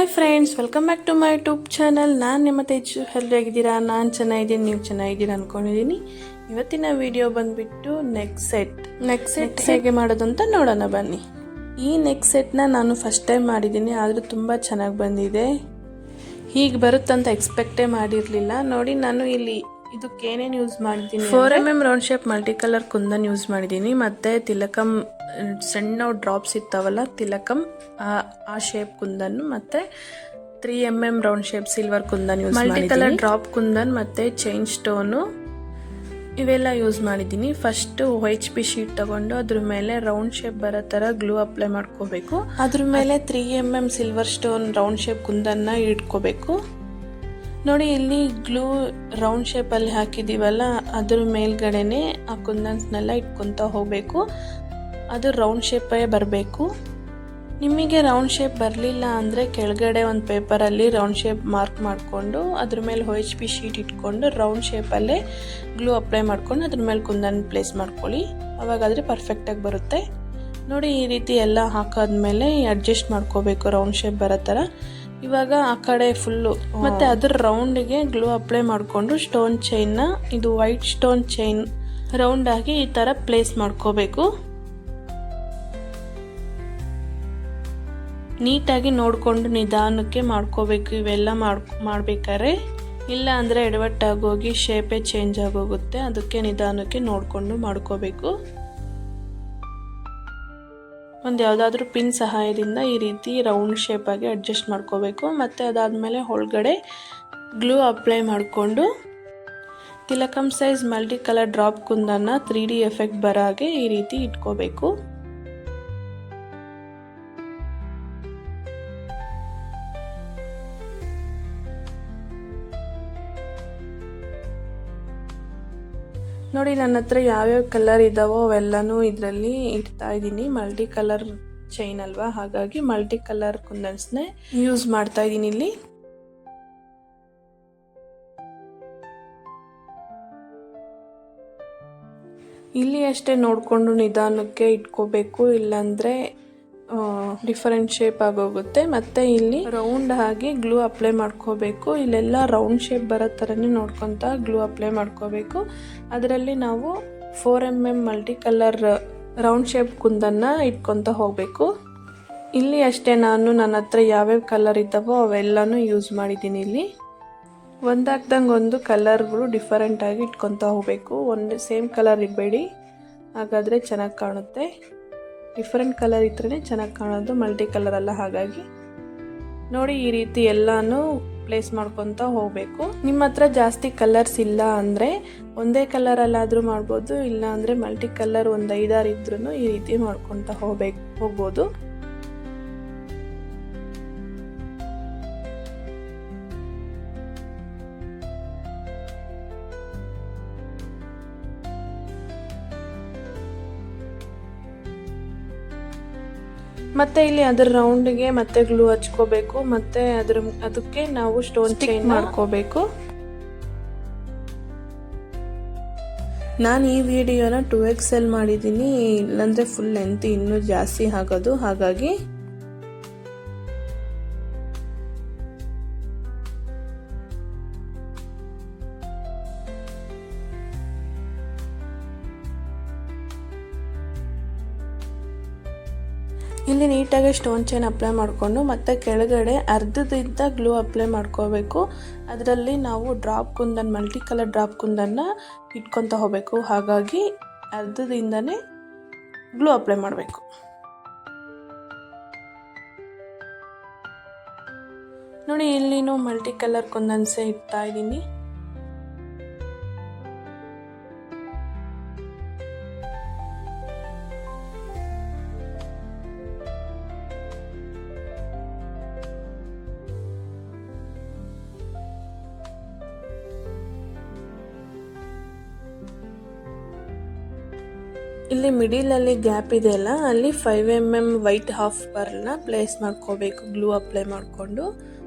Hi friends, welcome back to my YouTube channel. ನಾನು ನಿಮ್ಮ ತೇಜು. ಎಲ್ಲರೂ ಹೇಗಿದ್ದೀರಾ? ನಾನು ಚೆನ್ನಾಗಿದ್ದೀನಿ, ನೀವು ಚೆನ್ನಾಗಿದ್ದೀರಾ ಅಂದ್ಕೊಂಡಿದ್ದೀನಿ. ಇವತ್ತಿನ ವಿಡಿಯೋ ಬಂದುಬಿಟ್ಟು ನೆಕ್ ಸೆಟ್ ಹೇಗೆ ಮಾಡೋದು ಅಂತ ನೋಡೋಣ ಬನ್ನಿ. ಈ ನೆಕ್ ಸೆಟ್ನ ನಾನು ಫಸ್ಟ್ ಟೈಮ್ ಮಾಡಿದ್ದೀನಿ, ಆದರೂ ತುಂಬ ಚೆನ್ನಾಗಿ ಬಂದಿದೆ. ಹೀಗೆ ಬರುತ್ತಂತ ಎಕ್ಸ್ಪೆಕ್ಟೇ ಮಾಡಿರಲಿಲ್ಲ. ನೋಡಿ, ನಾನು ಇಲ್ಲಿ ಇದಕ್ಕೆ ಏನೇನು ಯೂಸ್ ಮಾಡಿದ್ದೀನಿ, 4mm round shape multi colour kundan use ಮಾಡಿದ್ದೀನಿ. ಮತ್ತು ತಿಲಕಮ್ ಸಣ್ಣ ಡ್ರಾಪ್ಸ್ ಇರ್ತಾವಲ್ಲ, ತಿಲಕಮ್ ಆ ಶೇಪ್ ಕುಂದನ್ನು, ಮತ್ತು 3mm round shape silver kundan use ಮಾಡಿದ್ದೀನಿ. ಮಲ್ಟಿ ಕಲರ್ ಡ್ರಾಪ್ ಕುಂದನ್ ಮತ್ತು ಚೈನ್ ಸ್ಟೋನು ಇವೆಲ್ಲ ಯೂಸ್ ಮಾಡಿದ್ದೀನಿ. ಫಸ್ಟು HB ಶೀಟ್ ತಗೊಂಡು ಅದ್ರ ಮೇಲೆ ರೌಂಡ್ ಶೇಪ್ ಬರೋ ಥರ ಗ್ಲೂ ಅಪ್ಲೈ ಮಾಡ್ಕೋಬೇಕು. ಅದ್ರ ಮೇಲೆ 3mm silver stone round shape ಕುಂದನ್ನ ಇಟ್ಕೋಬೇಕು. ನೋಡಿ, ಇಲ್ಲಿ ಗ್ಲೂ ರೌಂಡ್ ಶೇಪಲ್ಲಿ ಹಾಕಿದ್ದೀವಲ್ಲ, ಅದ್ರ ಮೇಲ್ಗಡೆನೆ ಆ ಕುಂದನ್ಸ್ನೆಲ್ಲ ಇಟ್ಕೊತಾ ಹೋಗಬೇಕು. ಅದು ರೌಂಡ್ ಶೇಪೇ ಬರಬೇಕು. ನಿಮಗೆ ರೌಂಡ್ ಶೇಪ್ ಬರಲಿಲ್ಲ ಅಂದರೆ ಕೆಳಗಡೆ ಒಂದು ಪೇಪರಲ್ಲಿ ರೌಂಡ್ ಶೇಪ್ ಮಾರ್ಕ್ ಮಾಡಿಕೊಂಡು ಅದ್ರ ಮೇಲೆ HB ಶೀಟ್ ಇಟ್ಕೊಂಡು ರೌಂಡ್ ಶೇಪಲ್ಲೇ ಗ್ಲೂ ಅಪ್ಲೈ ಮಾಡ್ಕೊಂಡು ಅದ್ರ ಮೇಲೆ ಕುಂದನ್ ಪ್ಲೇಸ್ ಮಾಡ್ಕೊಳ್ಳಿ. ಅವಾಗಾದರೆ ಪರ್ಫೆಕ್ಟಾಗಿ ಬರುತ್ತೆ. ನೋಡಿ, ಈ ರೀತಿ ಎಲ್ಲ ಹಾಕಾದ್ಮೇಲೆ ಅಡ್ಜಸ್ಟ್ ಮಾಡ್ಕೋಬೇಕು ರೌಂಡ್ ಶೇಪ್ ಬರೋ ಥರ. ಇವಾಗ ಆ ಕಡೆ ಫುಲ್ಲು ಮತ್ತು ಅದ್ರ ರೌಂಡಿಗೆ ಗ್ಲೂ ಅಪ್ಲೈ ಮಾಡಿಕೊಂಡು ಸ್ಟೋನ್ ಚೈನ್ನ, ಇದು ವೈಟ್ ಸ್ಟೋನ್ ಚೈನ್ ರೌಂಡಾಗಿ ಈ ಥರ ಪ್ಲೇಸ್ ಮಾಡ್ಕೋಬೇಕು. ನೀಟಾಗಿ ನೋಡಿಕೊಂಡು ನಿಧಾನಕ್ಕೆ ಮಾಡ್ಕೋಬೇಕು ಇವೆಲ್ಲ ಮಾಡ್ಬೇಕಾದ್ರೆ, ಇಲ್ಲ ಅಂದರೆ ಎಡವಟ್ಟಾಗೋಗಿ ಶೇಪೇ ಚೇಂಜ್ ಆಗೋಗುತ್ತೆ. ಅದಕ್ಕೆ ನಿಧಾನಕ್ಕೆ ನೋಡಿಕೊಂಡು ಮಾಡ್ಕೋಬೇಕು. ಒಂದು ಯಾವುದಾದ್ರೂ ಪಿನ್ ಸಹಾಯದಿಂದ ಈ ರೀತಿ ರೌಂಡ್ ಶೇಪಾಗಿ ಅಡ್ಜಸ್ಟ್ ಮಾಡ್ಕೋಬೇಕು. ಮತ್ತು ಅದಾದಮೇಲೆ ಒಳಗಡೆ ಗ್ಲೂ ಅಪ್ಲೈ ಮಾಡಿಕೊಂಡು ತಿಲಕಮ್ ಸೈಜ್ ಮಲ್ಟಿ ಕಲರ್ ಡ್ರಾಪ್ ಕುಂದನ್ನು 3D ಎಫೆಕ್ಟ್ ಬರೋ ಹಾಗೆ ಈ ರೀತಿ ಇಟ್ಕೋಬೇಕು. ನೋಡಿ, ನನ್ನ ಹತ್ರ ಯಾವ್ಯಾವ ಕಲರ್ ಇದ್ದಾವೋ ಅವೆಲ್ಲನೂ ಇದರಲ್ಲಿ ಇಡ್ತಾ ಇದ್ದೀನಿ. ಮಲ್ಟಿ ಕಲರ್ ಚೈನ್ ಅಲ್ವಾ, ಹಾಗಾಗಿ ಮಲ್ಟಿ ಕಲರ್ ಕುಂದನ್ಸ್ನೇ ಯೂಸ್ ಮಾಡ್ತಾ ಇದ್ದೀನಿ ಇಲ್ಲಿ. ಇಲ್ಲಿ ಅಷ್ಟೇ ನೋಡಿಕೊಂಡು ನಿಧಾನಕ್ಕೆ ಇಟ್ಕೋಬೇಕು, ಇಲ್ಲಾಂದರೆ ಡಿಫರೆಂಟ್ ಶೇಪ್ ಆಗೋಗುತ್ತೆ. ಮತ್ತು ಇಲ್ಲಿ ರೌಂಡ್ ಆಗಿ ಗ್ಲೂ ಅಪ್ಲೈ ಮಾಡ್ಕೋಬೇಕು. ಇಲ್ಲೆಲ್ಲ ರೌಂಡ್ ಶೇಪ್ ಬರೋ ಥರನೇ ನೋಡ್ಕೊತ ಗ್ಲೂ ಅಪ್ಲೈ ಮಾಡ್ಕೋಬೇಕು. ಅದರಲ್ಲಿ ನಾವು 4mm multi colour round shape ಕುಂದನ್ನ ಇಟ್ಕೊತ ಹೋಗಬೇಕು. ಇಲ್ಲಿ ಅಷ್ಟೇ ನನ್ನ ಹತ್ರ ಯಾವ್ಯಾವ ಕಲರ್ ಇದ್ದಾವೋ ಅವೆಲ್ಲನೂ ಯೂಸ್ ಮಾಡಿದ್ದೀನಿ. ಇಲ್ಲಿ ಒಂದಾಗ್ದಂಗೆ ಒಂದು ಕಲರ್ಗಳು ಡಿಫರೆಂಟಾಗಿ ಇಟ್ಕೊತ ಹೋಗಬೇಕು. ಒಂದು ಸೇಮ್ ಕಲರ್ ಇಡಬೇಡಿ, ಹಾಗಾದರೆ ಚೆನ್ನಾಗಿ ಕಾಣುತ್ತೆ. ಡಿಫರೆಂಟ್ ಕಲರ್ ಇದ್ರೇ ಚೆನ್ನಾಗಿ ಕಾಣೋದು, ಮಲ್ಟಿ ಕಲರ್ ಅಲ್ಲ. ಹಾಗಾಗಿ ನೋಡಿ, ಈ ರೀತಿ ಎಲ್ಲಾನು ಪ್ಲೇಸ್ ಮಾಡ್ಕೊತ ಹೋಗಬೇಕು. ನಿಮ್ಮ ಹತ್ರ ಜಾಸ್ತಿ ಕಲರ್ಸ್ ಇಲ್ಲ ಅಂದರೆ ಒಂದೇ ಕಲರಲ್ಲಾದರೂ ಮಾಡ್ಬೋದು, ಇಲ್ಲ ಅಂದರೆ ಮಲ್ಟಿ ಕಲರ್ ಒಂದು 5-6 ಇದ್ರೂ ಈ ರೀತಿ ಮಾಡ್ಕೊತ ಹೋಗ್ಬೋದು. ಮತ್ತೆ ಇಲ್ಲಿ ಅದರ ರೌಂಡ್ಗೆ ಮತ್ತೆ ಗ್ಲೂ ಹಚ್ಕೋಬೇಕು. ಮತ್ತೆ ಅದಕ್ಕೆ ನಾವು ಸ್ಟೋನ್ ಚೈನ್ ಮಾಡ್ಕೋಬೇಕು. ನಾನು ಈ ವಿಡಿಯೋನ 2XL ಮಾಡಿದ್ದೀನಿ, ಇಲ್ಲಾಂದರೆ ಫುಲ್ ಲೆಂತ್ ಇನ್ನೂ ಜಾಸ್ತಿ ಆಗೋದು. ಹಾಗಾಗಿ ಇಲ್ಲಿ ನೀಟಾಗಿ ಸ್ಟೋನ್ ಚೈನ್ ಅಪ್ಲೈ ಮಾಡಿಕೊಂಡು ಮತ್ತೆ ಕೆಳಗಡೆ ಅರ್ಧದಿಂದ ಗ್ಲೂ ಅಪ್ಲೈ ಮಾಡ್ಕೋಬೇಕು. ಅದರಲ್ಲಿ ನಾವು drop kundan, multi colour drop ಕುಂದನ್ನ ಇಟ್ಕೊತ ಹೋಗಬೇಕು. ಹಾಗಾಗಿ ಅರ್ಧದಿಂದನೇ ಗ್ಲೂ ಅಪ್ಲೈ ಮಾಡಬೇಕು. ನೋಡಿ, ಇಲ್ಲಿನೂ ಮಲ್ಟಿ ಕಲರ್ ಕುಂದನ್ಸೇ ಇಡ್ತಾ ಇದ್ದೀನಿ. ಇಲ್ಲಿ ಮಿಡಿಲಲ್ಲಿ ಗ್ಯಾಪ್ ಇದೆಯಲ್ಲ, ಅಲ್ಲಿ 5mm ವೈಟ್ ಹಾಫ್ ಪರ್ಲ್ನ ಪ್ಲೇಸ್ ಮಾಡ್ಕೋಬೇಕು ಗ್ಲೂ ಅಪ್ಲೈ ಮಾಡಿಕೊಂಡು.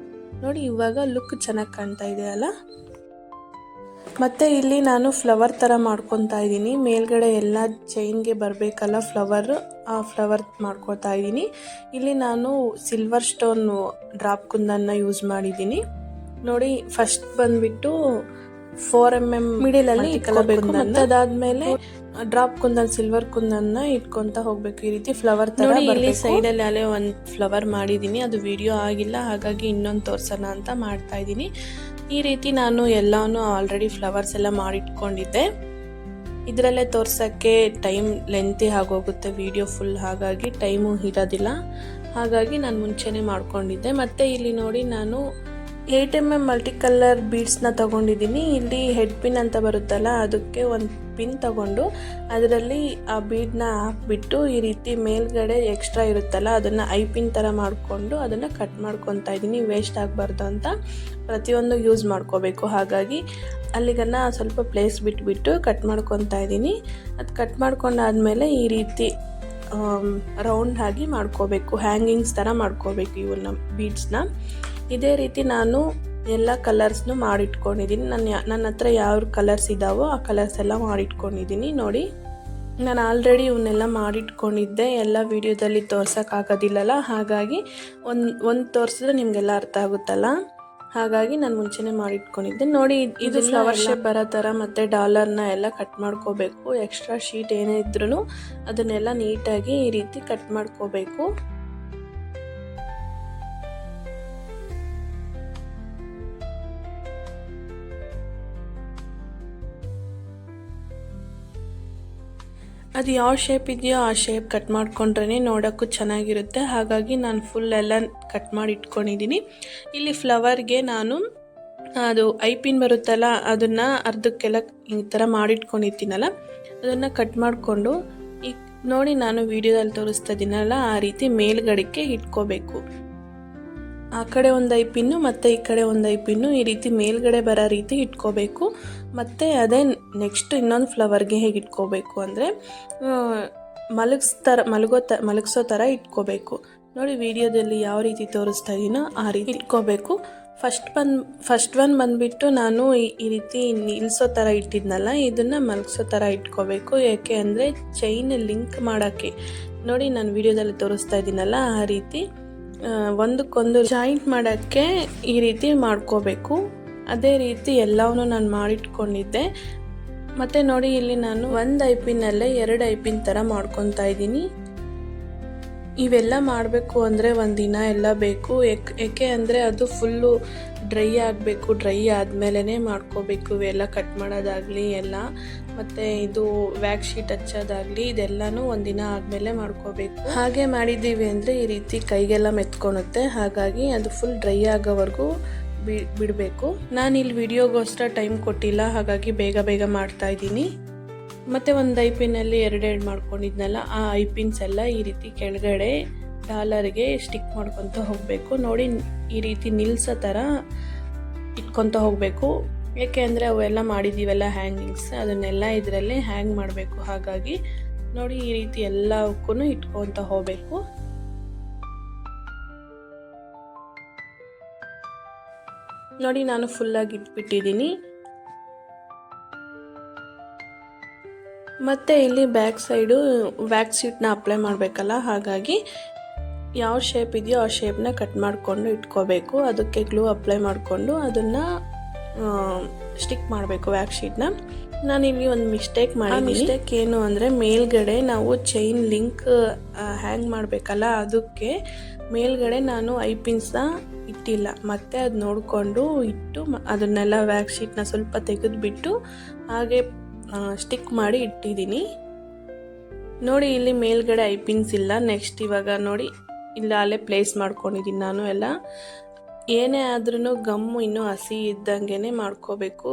ನೋಡಿ, ಇವಾಗ ಲುಕ್ ಚೆನ್ನಾಗಿ ಕಾಣ್ತಾ ಇದೆ ಅಲ್ಲ. ಮತ್ತು ಇಲ್ಲಿ ನಾನು ಫ್ಲವರ್ ಥರ ಮಾಡ್ಕೊತಾ ಇದ್ದೀನಿ. ಮೇಲ್ಗಡೆ ಎಲ್ಲ ಚೈನ್ಗೆ ಬರಬೇಕಲ್ಲ ಫ್ಲವರ್, ಆ ಫ್ಲವರ್ ಮಾಡ್ಕೊತಾ ಇದ್ದೀನಿ. ಇಲ್ಲಿ ನಾನು ಸಿಲ್ವರ್ ಸ್ಟೋನ್ ಡ್ರಾಪ್ ಕುಂದನ್ನ ಯೂಸ್ ಮಾಡಿದ್ದೀನಿ. ನೋಡಿ, ಫಸ್ಟ್ ಬಂದ್ಬಿಟ್ಟು 4mm ಮಿಡಿಲಲ್ಲಿ ಇಟ್ಕೋಬೇಕು. ಮತ್ತೆ ಅದಾದ್ಮೇಲೆ ಡ್ರಾಪ್ ಕುಂದನ್, ಸಿಲ್ವರ್ ಕುಂದನ್ನ ಇಟ್ಕೊಂತ ಹೋಗ್ಬೇಕು. ಈ ರೀತಿ ಫ್ಲವರ್ ತರ. ಇಲ್ಲಿ ಸೈಡಲ್ಲಿ ಅಲ್ಲೇ ಒಂದು ಫ್ಲವರ್ ಮಾಡಿದ್ದೀನಿ, ಅದು ವಿಡಿಯೋ ಆಗಿಲ್ಲ, ಹಾಗಾಗಿ ಇನ್ನೊಂದು ತೋರ್ಸೋಣ ಅಂತ ಮಾಡ್ತಾ ಇದ್ದೀನಿ. ಈ ರೀತಿ ನಾನು ಎಲ್ಲಾನು ಆಲ್ರೆಡಿ ಫ್ಲವರ್ಸ್ ಎಲ್ಲ ಮಾಡಿಟ್ಕೊಂಡಿದ್ದೆ. ಇದರಲ್ಲೇ ತೋರ್ಸೋಕ್ಕೆ ಟೈಮ್ ಲೆಂತಿ ಆಗೋಗುತ್ತೆ ವಿಡಿಯೋ ಫುಲ್, ಹಾಗಾಗಿ ಟೈಮು ಇರೋದಿಲ್ಲ. ಹಾಗಾಗಿ ನಾನು ಮುಂಚೆನೇ ಮಾಡ್ಕೊಂಡಿದ್ದೆ. ಮತ್ತು ಇಲ್ಲಿ ನೋಡಿ, ನಾನು 8mm ಮಲ್ಟಿ ಕಲರ್ ಬೀಡ್ಸ್ನ ತಗೊಂಡಿದ್ದೀನಿ. ಇಲ್ಲಿ ಹೆಡ್ ಪಿನ್ ಅಂತ ಬರುತ್ತಲ್ಲ, ಅದಕ್ಕೆ ಒಂದು ಪಿನ್ ತಗೊಂಡು ಅದರಲ್ಲಿ ಆ ಬೀಡ್ನ ಹಾಕ್ಬಿಟ್ಟು ಈ ರೀತಿ ಮೇಲ್ಗಡೆ ಎಕ್ಸ್ಟ್ರಾ ಇರುತ್ತಲ್ಲ ಅದನ್ನು ಐ ಪಿನ್ ಥರ ಮಾಡಿಕೊಂಡು ಅದನ್ನು ಕಟ್ ಮಾಡ್ಕೊತಾ ಇದ್ದೀನಿ. ವೇಸ್ಟ್ ಆಗಬಾರ್ದು ಅಂತ ಪ್ರತಿಯೊಂದು ಯೂಸ್ ಮಾಡ್ಕೋಬೇಕು. ಹಾಗಾಗಿ ಅಲ್ಲಿಗನ್ನ ಸ್ವಲ್ಪ ಪ್ಲೇಸ್ ಬಿಟ್ಬಿಟ್ಟು ಕಟ್ ಮಾಡ್ಕೊತಾ ಇದ್ದೀನಿ. ಅದು ಕಟ್ ಮಾಡ್ಕೊಂಡಾದ್ಮೇಲೆ ಈ ರೀತಿ ರೌಂಡ್ ಆಗಿ ಮಾಡ್ಕೋಬೇಕು. ಹ್ಯಾಂಗಿಂಗ್ಸ್ ಥರ ಮಾಡ್ಕೋಬೇಕು ಇವನ್ನ ಬೀಡ್ಸ್ನ. ಇದೇ ರೀತಿ ನಾನು ಎಲ್ಲ ಕಲರ್ಸ್ನು ಮಾಡಿಟ್ಕೊಂಡಿದ್ದೀನಿ. ನನ್ನ ಹತ್ರ ಯಾವ ಕಲರ್ಸ್ ಇದ್ದಾವೋ ಆ ಕಲರ್ಸ್ ಎಲ್ಲ ಮಾಡಿಟ್ಕೊಂಡಿದ್ದೀನಿ. ನೋಡಿ, ನಾನು ಆಲ್ರೆಡಿ ಇವನ್ನೆಲ್ಲ ಮಾಡಿಟ್ಕೊಂಡಿದ್ದೆ. ಎಲ್ಲ ವಿಡಿಯೋದಲ್ಲಿ ತೋರ್ಸೋಕ್ಕಾಗೋದಿಲ್ಲಲ್ಲ, ಹಾಗಾಗಿ ಒಂದು ತೋರಿಸಿದ್ರೆ ನಿಮಗೆಲ್ಲ ಅರ್ಥ ಆಗುತ್ತಲ್ಲ, ಹಾಗಾಗಿ ನಾನು ಮುಂಚೆನೇ ಮಾಡಿಟ್ಕೊಂಡಿದ್ದೆ. ನೋಡಿ, ಇದು ಫ್ಲವರ್ ಶೇಪ್ ಬರೋ ಥರ ಮತ್ತು ಡಾಲರ್ನ ಎಲ್ಲ ಕಟ್ ಮಾಡ್ಕೋಬೇಕು. ಎಕ್ಸ್ಟ್ರಾ ಶೀಟ್ ಏನೇ ಇದ್ರೂ ಅದನ್ನೆಲ್ಲ ನೀಟಾಗಿ ಈ ರೀತಿ ಕಟ್ ಮಾಡ್ಕೋಬೇಕು. ಅದು ಯಾವ ಶೇಪ್ ಇದೆಯೋ ಆ ಶೇಪ್ ಕಟ್ ಮಾಡ್ಕೊಂಡ್ರೆ ನೋಡೋಕ್ಕೂ ಚೆನ್ನಾಗಿರುತ್ತೆ. ಹಾಗಾಗಿ ನಾನು ಫುಲ್ ಎಲ್ಲ ಕಟ್ ಮಾಡಿ ಇಟ್ಕೊಂಡಿದ್ದೀನಿ. ಇಲ್ಲಿ ಫ್ಲವರ್ಗೆ ನಾನು ಅದು ಐ ಪಿನ್ ಬರುತ್ತಲ್ಲ, ಅದನ್ನು ಅರ್ಧಕ್ಕೆಲ್ಲ ಈ ಥರ ಮಾಡಿಟ್ಕೊಂಡಿರ್ತೀನಲ್ಲ, ಅದನ್ನು ಕಟ್ ಮಾಡಿಕೊಂಡು ಈಗ ನೋಡಿ ನಾನು ವಿಡಿಯೋದಲ್ಲಿ ತೋರಿಸ್ತಾ ಇದ್ದೀನಲ್ಲ, ಆ ರೀತಿ ಮೇಲ್ಗಡೆಗೆ ಇಟ್ಕೋಬೇಕು. ಆ ಕಡೆ ಒಂದು ಐ ಪಿನ್ನು ಮತ್ತು ಈ ಕಡೆ ಒಂದು ಐ ಪಿನ್ನು ಈ ರೀತಿ ಮೇಲ್ಗಡೆ ಬರೋ ರೀತಿ ಇಟ್ಕೋಬೇಕು. ಮತ್ತು ಅದೇ ನೆಕ್ಸ್ಟ್ ಇನ್ನೊಂದು ಫ್ಲವರ್ಗೆ ಹೇಗೆ ಇಟ್ಕೋಬೇಕು ಅಂದರೆ ಮಲಗಿಸೋ ಥರ ಇಟ್ಕೋಬೇಕು. ನೋಡಿ, ವಿಡಿಯೋದಲ್ಲಿ ಯಾವ ರೀತಿ ತೋರಿಸ್ತಾ ಇದ್ದೀನೋ ಆ ರೀತಿ ಇಟ್ಕೋಬೇಕು. ಫಸ್ಟ್ ಒನ್ ಬಂದುಬಿಟ್ಟು ನಾನು ಈ ರೀತಿ ನಿಲ್ಲಿಸೋ ಥರ ಇಟ್ಟಿದ್ನಲ್ಲ, ಇದನ್ನು ಮಲಗಿಸೋ ಥರ ಇಟ್ಕೋಬೇಕು. ಏಕೆ ಅಂದರೆ ಚೈನ್ ಲಿಂಕ್ ಮಾಡೋಕ್ಕೆ, ನೋಡಿ ನಾನು ವಿಡಿಯೋದಲ್ಲಿ ತೋರಿಸ್ತಾ ಇದ್ದೀನಲ್ಲ ಆ ರೀತಿ ಒಂದಕ್ಕೊಂದು ಜಾಯಿಂಟ್ ಮಾಡೋಕ್ಕೆ ಈ ರೀತಿ ಮಾಡ್ಕೋಬೇಕು. ಅದೇ ರೀತಿ ಎಲ್ಲವನ್ನೂ ನಾನು ಮಾಡಿಟ್ಕೊಂಡಿದ್ದೆ. ಮತ್ತು ನೋಡಿ, ಇಲ್ಲಿ ನಾನು ಒಂದು ಐ ಪಿನ್ನಲ್ಲೇ 2 ಐ ಪಿನ್ ಥರ ಮಾಡ್ಕೊತಾ ಇದ್ದೀನಿ. ಇವೆಲ್ಲ ಮಾಡಬೇಕು ಅಂದರೆ ಒಂದು ದಿನ ಎಲ್ಲ ಬೇಕು. ಏಕೆ ಅಂದರೆ ಅದು ಫುಲ್ಲು ಡ್ರೈ ಆಗಬೇಕು. ಡ್ರೈ ಆದಮೇಲೆ ಮಾಡ್ಕೋಬೇಕು. ಇವೆಲ್ಲ ಕಟ್ ಮಾಡೋದಾಗಲಿ ಎಲ್ಲ, ಮತ್ತು ಇದು ವ್ಯಾಕ್ಸ್ ಶೀಟ್ ಹಚ್ಚೋದಾಗಲಿ, ಇದೆಲ್ಲನೂ ಒಂದಿನ ಆದಮೇಲೆ ಮಾಡ್ಕೋಬೇಕು. ಹಾಗೆ ಮಾಡಿದ್ದೀವಿ ಅಂದರೆ ಈ ರೀತಿ ಕೈಗೆಲ್ಲ ಮೆತ್ಕೊಳುತ್ತೆ. ಹಾಗಾಗಿ ಅದು ಫುಲ್ ಡ್ರೈ ಆಗೋವರೆಗೂ ಬಿಡಬೇಕು. ನಾನು ಇಲ್ಲಿ ವಿಡಿಯೋಗೋಸ್ಕರ ಟೈಮ್ ಕೊಟ್ಟಿಲ್ಲ, ಹಾಗಾಗಿ ಬೇಗ ಮಾಡ್ತಾ ಇದ್ದೀನಿ. ಮತ್ತು ಒಂದು ಐ ಪಿನ್ನಲ್ಲಿ 2 ಮಾಡ್ಕೊಂಡಿದ್ನಲ್ಲ, ಆ ಐ ಪಿನ್ಸ್ ಎಲ್ಲ ಈ ರೀತಿ ಕೆಳಗಡೆ ಡಾಲರ್ಗೆ ಸ್ಟಿಕ್ ಮಾಡ್ಕೊತ ಹೋಗಬೇಕು. ನೋಡಿ, ಈ ರೀತಿ ನಿಲ್ಸೋ ಥರ ಇಟ್ಕೊತ ಹೋಗಬೇಕು. ಏಕೆ ಅಂದರೆ ಅವೆಲ್ಲ ಮಾಡಿದ್ದೀವಲ್ಲ ಹ್ಯಾಂಗಿಂಗ್ಸ್, ಅದನ್ನೆಲ್ಲ ಇದರಲ್ಲೇ ಹ್ಯಾಂಗ್ ಮಾಡಬೇಕು. ಹಾಗಾಗಿ ನೋಡಿ, ಈ ರೀತಿ ಎಲ್ಲಕ್ಕೂ ಇಟ್ಕೊತ ಹೋಗಬೇಕು. ನೋಡಿ, ನಾನು ಫುಲ್ಲಾಗಿ ಇಟ್ಬಿಟ್ಟಿದ್ದೀನಿ. ಮತ್ತು ಇಲ್ಲಿ ಬ್ಯಾಕ್ ಸೈಡು ವ್ಯಾಕ್ಸ್ ಶೀಟ್ನ ಅಪ್ಲೈ ಮಾಡಬೇಕಲ್ಲ, ಹಾಗಾಗಿ ಯಾವ ಶೇಪ್ ಇದೆಯೋ ಆ ಶೇಪ್ನ ಕಟ್ ಮಾಡಿಕೊಂಡು ಇಟ್ಕೋಬೇಕು. ಅದಕ್ಕೆ ಗ್ಲೂ ಅಪ್ಲೈ ಮಾಡಿಕೊಂಡು ಅದನ್ನು ಸ್ಟಿಕ್ ಮಾಡಬೇಕು ವ್ಯಾಕ್ಸ್ ಶೀಟ್ನ. ನಾನಿಲ್ಲಿ ಒಂದು ಮಿಸ್ಟೇಕ್ ಮಾಡಿದ್ದೀನಿ. ಮಿಸ್ಟೇಕ್ ಏನು ಅಂದರೆ, ಮೇಲ್ಗಡೆ ನಾವು ಚೈನ್ ಲಿಂಕ್ ಹ್ಯಾಂಗ್ ಮಾಡಬೇಕಲ್ಲ, ಅದಕ್ಕೆ ಮೇಲ್ಗಡೆ ನಾನು ಐ ಪಿನ್ಸ್ನ ಇಟ್ಟಿಲ್ಲ. ಮತ್ತು ಅದು ನೋಡಿಕೊಂಡು ಇಟ್ಟು ಅದನ್ನೆಲ್ಲ ವ್ಯಾಕ್ಸ್ ಶೀಟ್ನ ಸ್ವಲ್ಪ ತೆಗೆದುಬಿಟ್ಟು ಹಾಗೆ ಸ್ಟಿಕ್ ಮಾಡಿ ಇಟ್ಟಿದ್ದೀನಿ. ನೋಡಿ, ಇಲ್ಲಿ ಮೇಲ್ಗಡೆ ಐ ಪಿನ್ಸ್ ಇಲ್ಲ. ನೆಕ್ಸ್ಟ್ ಇವಾಗ ನೋಡಿ, ಇಲ್ಲ ಅಲ್ಲೇ ಪ್ಲೇಸ್ ಮಾಡ್ಕೊಂಡಿದ್ದೀನಿ ನಾನು. ಎಲ್ಲ ಏನೇ ಆದ್ರೂ ಗಮ್ಮು ಇನ್ನೂ ಹಸಿ ಇದ್ದಂಗೆ ಮಾಡ್ಕೋಬೇಕು.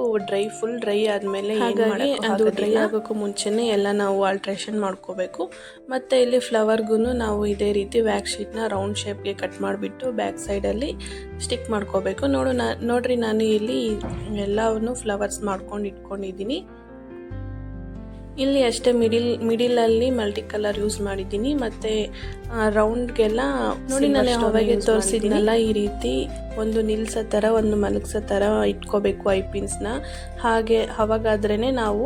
ಫುಲ್ ಡ್ರೈ ಆದಮೇಲೆ, ಹಾಗಾಗಿ ಅದು ಡ್ರೈ ಆಗೋಕ್ಕೂ ಮುಂಚೆನೇ ಎಲ್ಲ ನಾವು ಆಲ್ಟ್ರೇಷನ್ ಮಾಡ್ಕೋಬೇಕು. ಮತ್ತು ಇಲ್ಲಿ ಫ್ಲವರ್ಗೂ ನಾವು ಇದೇ ರೀತಿ ವ್ಯಾಕ್ಸ್ ಶೀಟ್ನ ರೌಂಡ್ ಶೇಪ್ಗೆ ಕಟ್ ಮಾಡಿಬಿಟ್ಟು ಬ್ಯಾಕ್ ಸೈಡಲ್ಲಿ ಸ್ಟಿಕ್ ಮಾಡ್ಕೋಬೇಕು. ನೋಡ್ರಿ, ನಾನು ಇಲ್ಲಿ ಎಲ್ಲವನ್ನು ಫ್ಲವರ್ಸ್ ಮಾಡ್ಕೊಂಡು ಇಟ್ಕೊಂಡಿದ್ದೀನಿ. ಇಲ್ಲಿ ಅಷ್ಟೇ ಮಿಡಿಲಲ್ಲಿ ಮಲ್ಟಿ ಕಲರ್ ಯೂಸ್ ಮಾಡಿದ್ದೀನಿ. ಮತ್ತು ರೌಂಡ್ಗೆಲ್ಲ ನೋಡಿ ನಾನು ಅವಾಗೆ ತೋರಿಸಿದ್ನಲ್ಲ, ಈ ರೀತಿ ಒಂದು ನಿಲ್ಸೋ ಥರ ಒಂದು ಮಲಗಿಸೋ ಥರ ಇಟ್ಕೋಬೇಕು ಐಪಿನ್ಸ್ನ. ಹಾಗೆ ಅವಾಗಾದ್ರೇ ನಾವು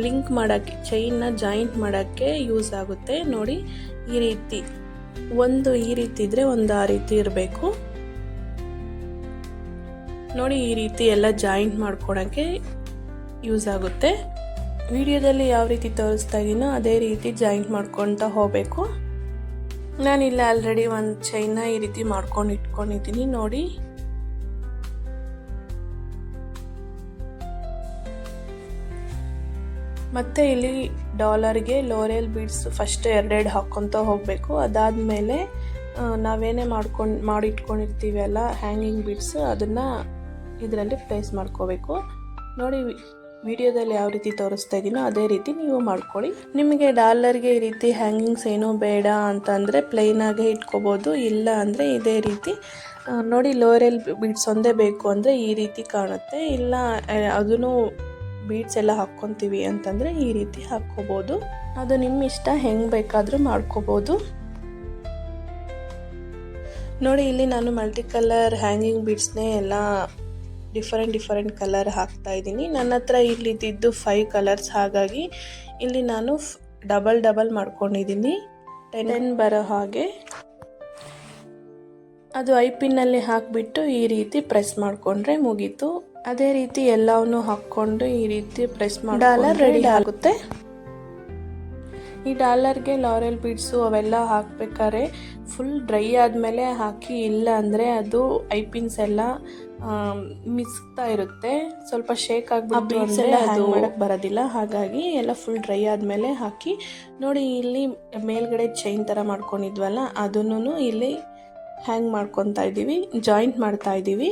ಲಿಂಕ್ ಮಾಡೋಕ್ಕೆ, ಚೈನ್ನ ಜಾಯಿಂಟ್ ಮಾಡೋಕ್ಕೆ ಯೂಸ್ ಆಗುತ್ತೆ. ನೋಡಿ ಈ ರೀತಿ ಒಂದು ಈ ರೀತಿ ಇದ್ದರೆ ಒಂದು ಆ ರೀತಿ ಇರಬೇಕು. ನೋಡಿ ಈ ರೀತಿ ಎಲ್ಲ ಜಾಯಿಂಟ್ ಮಾಡ್ಕೊಳಕ್ಕೆ ಯೂಸ್ ಆಗುತ್ತೆ. ವಿಡಿಯೋದಲ್ಲಿ ಯಾವ ರೀತಿ ತೋರಿಸ್ತಾ ಇದ್ದೀನೋ ಅದೇ ರೀತಿ ಜಾಯಿಂಟ್ ಮಾಡ್ಕೊತಾ ಹೋಗಬೇಕು. ನಾನಿಲ್ಲ ಆಲ್ರೆಡಿ ಒಂದು ಚೈನ್ನ ಈ ರೀತಿ ಮಾಡ್ಕೊಂಡು ಇಟ್ಕೊಂಡಿದ್ದೀನಿ ನೋಡಿ. ಮತ್ತು ಇಲ್ಲಿ ಡಾಲರ್ಗೆ ಲೋರಿಯಲ್ ಬೀಡ್ಸ್ ಫಸ್ಟ್ ಎರಡೆರಡು ಹಾಕ್ಕೊತ ಹೋಗಬೇಕು. ಅದಾದಮೇಲೆ ನಾವೇನೇ ಮಾಡಿಟ್ಕೊಂಡಿರ್ತೀವಲ್ಲ ಹ್ಯಾಂಗಿಂಗ್ ಬೀಡ್ಸು, ಅದನ್ನು ಇದರಲ್ಲಿ ಪ್ಲೇಸ್ ಮಾಡ್ಕೋಬೇಕು. ನೋಡಿ ವಿಡಿಯೋದಲ್ಲಿ ಯಾವ ರೀತಿ ತೋರಿಸ್ತಾ ಇದ್ದೀನೋ ಅದೇ ರೀತಿ ನೀವು ಮಾಡ್ಕೊಳ್ಳಿ. ನಿಮಗೆ ಡಾಲರ್ಗೆ ಈ ರೀತಿ ಹ್ಯಾಂಗಿಂಗ್ಸ್ ಏನೂ ಬೇಡ ಅಂತಂದರೆ ಪ್ಲೈನಾಗೆ ಇಟ್ಕೋಬೋದು. ಇಲ್ಲ ಅಂದರೆ ಇದೇ ರೀತಿ ನೋಡಿ ಲೋರಿಯಲ್ ಬೀಡ್ಸ್ ಒಂದೇ ಬೇಕು ಅಂದರೆ ಈ ರೀತಿ ಕಾಣುತ್ತೆ. ಇಲ್ಲ ಅದನ್ನು ಬೀಡ್ಸ್ ಎಲ್ಲ ಹಾಕ್ಕೊತೀವಿ ಅಂತಂದರೆ ಈ ರೀತಿ ಹಾಕ್ಕೋಬೋದು. ಅದು ನಿಮ್ಮ ಇಷ್ಟ, ಹೆಂಗೆ ಬೇಕಾದರೂ ಮಾಡ್ಕೋಬೋದು. ನೋಡಿ ಇಲ್ಲಿ ನಾನು ಮಲ್ಟಿ ಕಲರ್ ಹ್ಯಾಂಗಿಂಗ್ ಬೀಡ್ಸ್ನೇ ಎಲ್ಲ ಡಿಫರೆಂಟ್ ಕಲರ್ ಹಾಕ್ತಾ ಇದ್ದೀನಿ. ನನ್ನ ಹತ್ರ ಇಲ್ಲಿದ್ದು 5 ಕಲರ್ಸ್, ಹಾಗಾಗಿ ಇಲ್ಲಿ ನಾನು ಡಬಲ್ ಮಾಡ್ಕೊಂಡಿದ್ದೀನಿ 10 ಬರೋ ಹಾಗೆ. ಅದು ಐಪಿನ್ನಲ್ಲಿ ಹಾಕಿಬಿಟ್ಟು ಈ ರೀತಿ ಪ್ರೆಸ್ ಮಾಡಿಕೊಂಡ್ರೆ ಮುಗೀತು. ಅದೇ ರೀತಿ ಎಲ್ಲವನ್ನು ಹಾಕ್ಕೊಂಡು ಈ ರೀತಿ ಪ್ರೆಸ್ ಮಾಡಿ ಡಾಲರ್ ರೆಡಿ ಆಗುತ್ತೆ. ಈ ಡಾಲರ್ಗೆ ಲಾರೆಲ್ ಬೀಡ್ಸು ಅವೆಲ್ಲ ಹಾಕ್ಬೇಕಾದ್ರೆ ಫುಲ್ ಡ್ರೈ ಆದಮೇಲೆ ಹಾಕಿ, ಇಲ್ಲ ಅಂದರೆ ಅದು ಐಪಿನ್ಸ್ ಎಲ್ಲ ಮಿಸ್ತಾ ಇರುತ್ತೆ, ಸ್ವಲ್ಪ ಶೇಕ್ ಆಗಿಬಿಟ್ಟು ಅದು ಮಾಡಕ್ಕೆ ಬರೋದಿಲ್ಲ. ಹಾಗಾಗಿ ಎಲ್ಲ ಫುಲ್ ಡ್ರೈ ಆದಮೇಲೆ ಹಾಕಿ. ನೋಡಿ ಇಲ್ಲಿ ಮೇಲ್ಗಡೆ ಚೈನ್ ಥರ ಮಾಡ್ಕೊಂಡಿದ್ವಲ್ಲ ಅದನ್ನು ಇಲ್ಲಿ ಹ್ಯಾಂಗ್ ಮಾಡ್ಕೊತಾ ಇದ್ದೀವಿ, ಜಾಯಿಂಟ್ ಮಾಡ್ತಾ ಇದ್ದೀವಿ.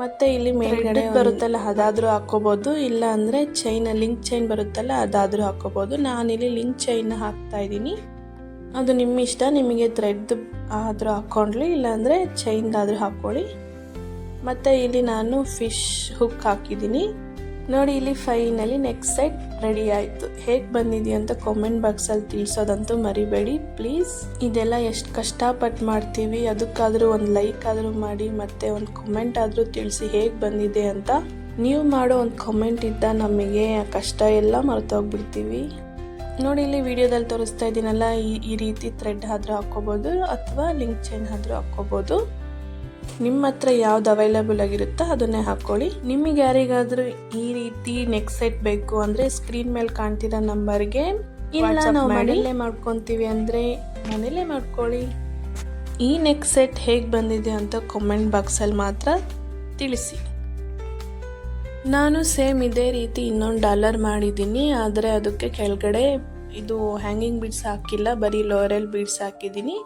ಮತ್ತು ಇಲ್ಲಿ ಮೇಲ್ಗಡೆ ಬರುತ್ತಲ್ಲ ಅದಾದರೂ ಹಾಕ್ಕೋಬೋದು, ಇಲ್ಲ ಅಂದರೆ ಲಿಂಕ್ ಚೈನ್ ಬರುತ್ತಲ್ಲ ಅದಾದರೂ ಹಾಕ್ಕೋಬೋದು. ನಾನಿಲ್ಲಿ ಲಿಂಕ್ ಚೈನ್ನ ಹಾಕ್ತಾ ಇದ್ದೀನಿ. ಅದು ನಿಮ್ಮ ಇಷ್ಟ, ನಿಮಗೆ ಥ್ರೆಡ್ ಆದರೂ ಹಾಕ್ಕೊಂಡ್ಲಿ, ಇಲ್ಲಾಂದರೆ ಚೈನ್ದಾದರೂ ಹಾಕ್ಕೊಳ್ಳಿ. ಮತ್ತು ಇಲ್ಲಿ ನಾನು ಫಿಶ್ ಹುಕ್ ಹಾಕಿದ್ದೀನಿ. ನೋಡಿ ಇಲ್ಲಿ ಫೈನಲಿ ನೆಕ್ಸ್ಟ್ ಸೆಟ್ ರೆಡಿ ಆಯಿತು. ಹೇಗೆ ಬಂದಿದೆ ಅಂತ ಕಾಮೆಂಟ್ ಬಾಕ್ಸಲ್ಲಿ ತಿಳಿಸೋದಂತೂ ಮರಿಬೇಡಿ ಪ್ಲೀಸ್. ಇದೆಲ್ಲ ಎಷ್ಟು ಕಷ್ಟಪಟ್ಟು ಮಾಡ್ತೀವಿ, ಅದಕ್ಕಾದರೂ ಒಂದು ಲೈಕ್ ಆದರೂ ಮಾಡಿ ಮತ್ತು ಒಂದು ಕಮೆಂಟ್ ಆದರೂ ತಿಳಿಸಿ ಹೇಗೆ ಬಂದಿದೆ ಅಂತ. ನೀವು ಮಾಡೋ ಒಂದು ಕಮೆಂಟ್ ಇದ್ದ ನಮಗೆ ಆ ಕಷ್ಟ ಎಲ್ಲ ಮರೆತೋಗ್ಬಿಡ್ತೀವಿ. ನೋಡಿ ಇಲ್ಲಿ ವಿಡಿಯೋದಲ್ಲಿ ತೋರಿಸ್ತಾ ಇದ್ದೀನಲ್ಲ, ಈ ರೀತಿ ಥ್ರೆಡ್ ಆದರೂ ಹಾಕ್ಕೋಬೋದು ಅಥವಾ ಲಿಂಕ್ ಚೈನ್ ಆದರೂ ಹಾಕ್ಕೋಬೋದು. ನಿಮ್ಮ ಹತ್ರ ಯಾವ್ದು ಅವೈಲೇಬಲ್ ಆಗಿರುತ್ತೋ ಅದನ್ನೇ ಹಾಕ್ಕೊಳ್ಳಿ. ನಿಮಗೆ ಯಾರಿಗಾದರೂ ಈ ರೀತಿ ನೆಕ್ ಸೆಟ್ ಬೇಕು ಅಂದರೆ ಸ್ಕ್ರೀನ್ ಮೇಲೆ ಕಾಣ್ತಿರೋ ನಂಬರ್ಗೆ, ಇಲ್ಲ ನಾವು ಮನೆಯಲ್ಲೇ ಮಾಡ್ಕೊತೀವಿ ಅಂದರೆ ಮನೆಯಲ್ಲೇ ಮಾಡ್ಕೊಳ್ಳಿ. ಈ ನೆಕ್ ಸೆಟ್ ಹೇಗೆ ಬಂದಿದೆ ಅಂತ ಕಾಮೆಂಟ್ ಬಾಕ್ಸಲ್ಲಿ ಮಾತ್ರ ತಿಳಿಸಿ. ನಾನು ಸೇಮ್ ಇದೇ ರೀತಿ ಇನ್ನೊಂದು ಡಾಲರ್ ಮಾಡಿದ್ದೀನಿ, ಆದರೆ ಅದಕ್ಕೆ ಕೆಳಗಡೆ ಇದು ಹ್ಯಾಂಗಿಂಗ್ ಬೀಡ್ಸ್ ಹಾಕಿಲ್ಲ, ಬರೀ ಲೋರೆಲ್ ಬೀಡ್ಸ್ ಹಾಕಿದ್ದೀನಿ.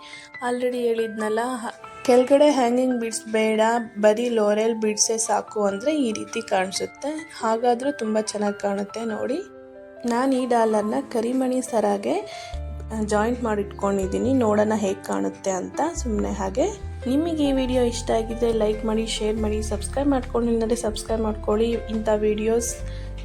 ಆಲ್ರೆಡಿ ಹೇಳಿದ್ನಲ್ಲ, ಕೆಳಗಡೆ ಹ್ಯಾಂಗಿಂಗ್ ಬೀಡ್ಸ್ ಬೇಡ, ಬರೀ ಲೋರೆಲ್ ಬೀಡ್ಸೇ ಸಾಕು ಅಂದರೆ ಈ ರೀತಿ ಕಾಣಿಸುತ್ತೆ. ಹಾಗಾದರೂ ತುಂಬ ಚೆನ್ನಾಗಿ ಕಾಣುತ್ತೆ. ನೋಡಿ ನಾನು ಈ ಡಾಲರ್ನ ಕರಿಮಣಿ ಸರಾಗೆ ಜಾಯಿಂಟ್ ಮಾಡಿಟ್ಕೊಂಡಿದ್ದೀನಿ, ನೋಡೋಣ ಹೇಗೆ ಕಾಣುತ್ತೆ ಅಂತ ಸುಮ್ಮನೆ ಹಾಗೆ. ನಿಮಗೆ ಈ ವಿಡಿಯೋ ಇಷ್ಟ ಆಗಿದ್ದರೆ ಲೈಕ್ ಮಾಡಿ, ಶೇರ್ ಮಾಡಿ, ಸಬ್ಸ್ಕ್ರೈಬ್ ಮಾಡ್ಕೊಂಡಿಲ್ಲಂದರೆ ಸಬ್ಸ್ಕ್ರೈಬ್ ಮಾಡ್ಕೊಳ್ಳಿ. ಇಂಥ ವಿಡಿಯೋಸ್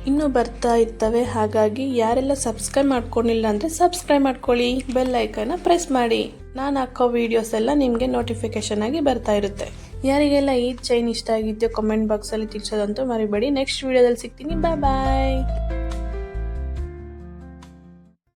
ಇನ್ನೂ ಬರ್ತಾ ಇರ್ತವೆ, ಹಾಗಾಗಿ ಯಾರೆಲ್ಲ ಸಬ್ಸ್ಕ್ರೈಬ್ ಮಾಡ್ಕೊಂಡಿಲ್ಲ ಅಂದರೆ ಸಬ್ಸ್ಕ್ರೈಬ್ ಮಾಡ್ಕೊಳ್ಳಿ, ಬೆಲ್ ಐಕನ್ನ ಪ್ರೆಸ್ ಮಾಡಿ. ನಾನು ಹಾಕೋ ವೀಡಿಯೋಸ್ ಎಲ್ಲ ನಿಮಗೆ ನೋಟಿಫಿಕೇಶನ್ ಆಗಿ ಬರ್ತಾ ಇರುತ್ತೆ. ಯಾರಿಗೆಲ್ಲ ಈ ಚೈನ್ ಇಷ್ಟ ಆಗಿದೆಯೋ ಕಮೆಂಟ್ ಬಾಕ್ಸಲ್ಲಿ ತಿಳಿಸೋದಂತೂ ಮರಿಬೇಡಿ. ನೆಕ್ಸ್ಟ್ ವೀಡಿಯೋದಲ್ಲಿ ಸಿಗ್ತೀನಿ. ಬಾಯ್.